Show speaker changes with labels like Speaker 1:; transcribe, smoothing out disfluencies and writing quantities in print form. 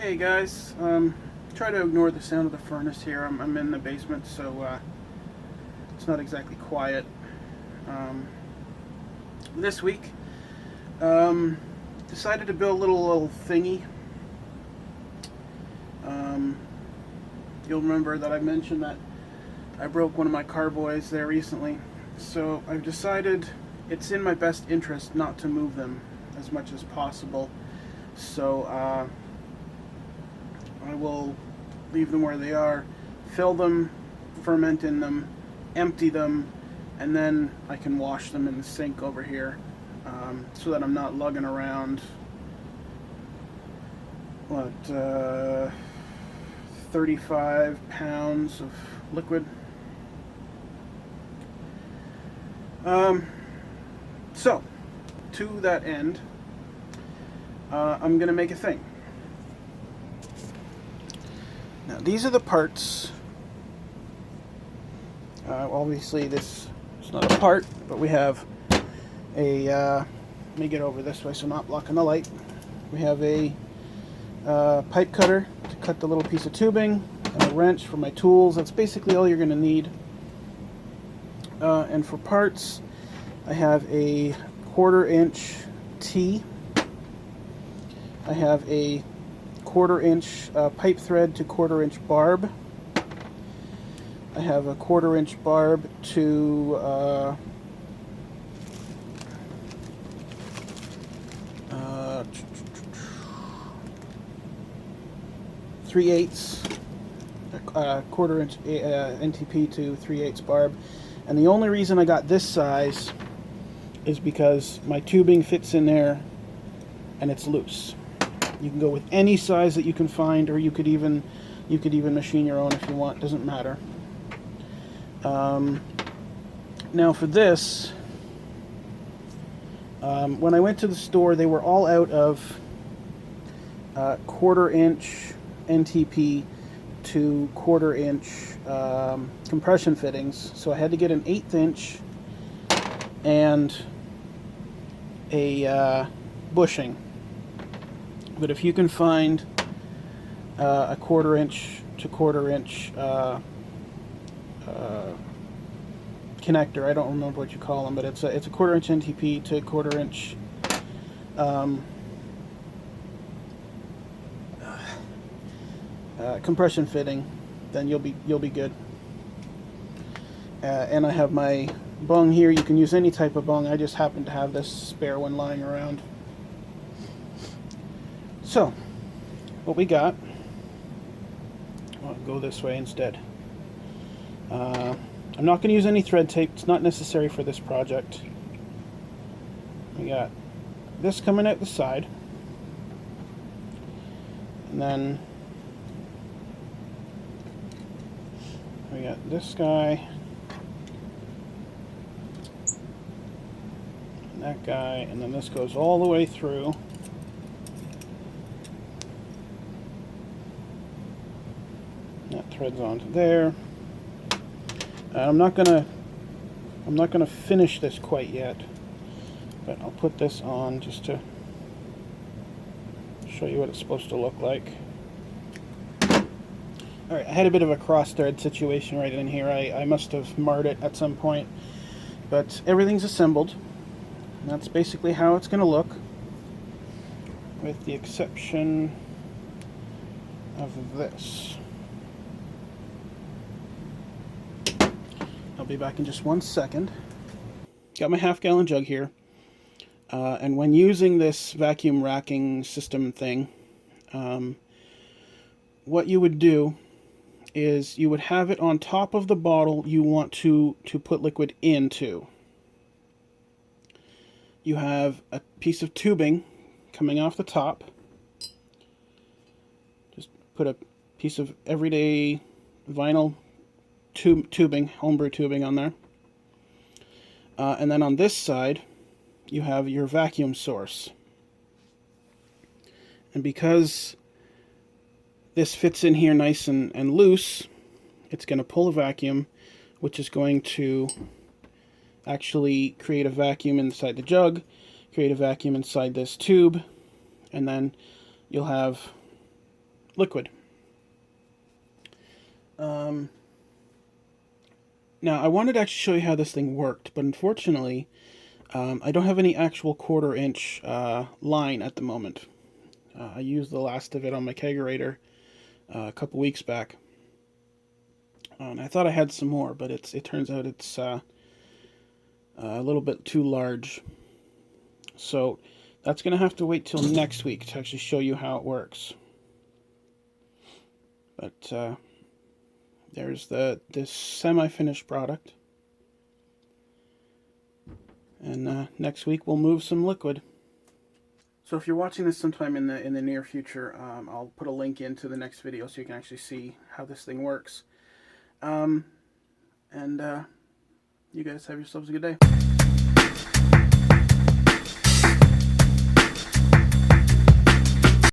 Speaker 1: Hey guys, try to ignore the sound of the furnace here. I'm in the basement, so it's not exactly quiet. Um, this week, um, decided to build a little thingy. Um, you'll remember that I mentioned that I broke one of my carboys there recently, so I've decided it's in my best interest not to move them as much as possible. So I will leave them where they are, fill them, ferment in them, empty them, and then I can wash them in the sink over here, so that I'm not lugging around, 35 pounds of liquid. Um, so, to that end, I'm going to make a thing. Now, these are the parts. Obviously, this is not a part, but we have a. Let me get over this way so I'm not blocking the light. We have a pipe cutter to cut the little piece of tubing, and a wrench for my tools. That's basically all you're going to need. And for parts, I have a 1/4-inch T. I have a 1/4-inch pipe thread to 1/4-inch barb. I have a 1/4-inch barb to 3/8, 1/4-inch NTP to 3/8 barb. And the only reason I got this size is because my tubing fits in there and it's loose. You can go with any size that you can find, or you could even machine your own if you want. Doesn't matter. Now for this, when I went to the store, they were all out of 1/4-inch NTP to 1/4-inch compression fittings. So I had to get an 1/8 inch and a bushing. But if you can find a 1/4-inch to 1/4-inch connector, I don't remember what you call them, but it's a 1/4-inch NTP to 1/4-inch compression fitting, then you'll be good. And I have my bung here. You can use any type of bung. I just happen to have this spare one lying around. So, what we got, I'll go this way instead. I'm not going to use any thread tape. It's not necessary for this project. We got this coming out the side, and then we got this guy, and that guy, and then this goes all the way through. That threads onto there. I'm not gonna finish this quite yet, but I'll put this on just to show you what it's supposed to look like. Alright, I had a bit of a cross thread situation right in here. I must have marred it at some point, but everything's assembled. And that's basically how it's going to look, with the exception of this. I'll be back in just 1 second. Got my half-gallon jug here, and when using this vacuum racking system thing, what you would do is you would have it on top of the bottle you want to put liquid into. You have a piece of tubing coming off the top. Just put a piece of everyday vinyl tubing, homebrew tubing on there. And then on this side, you have your vacuum source. And because this fits in here nice and loose, it's going to pull a vacuum, which is going to actually create a vacuum inside the jug, create a vacuum inside this tube, and then you'll have liquid. Now, I wanted to actually show you how this thing worked, but unfortunately, I don't have any actual 1/4 inch line at the moment. I used the last of it on my kegerator a couple weeks back. And I thought I had some more, but it turns out it's a little bit too large. So that's going to have to wait till next week to actually show you how it works. But there's this semi-finished product. And next week we'll move some liquid. So if you're watching this sometime in the near future, I'll put a link into the next video so you can actually see how this thing works. And you guys have yourselves a good day.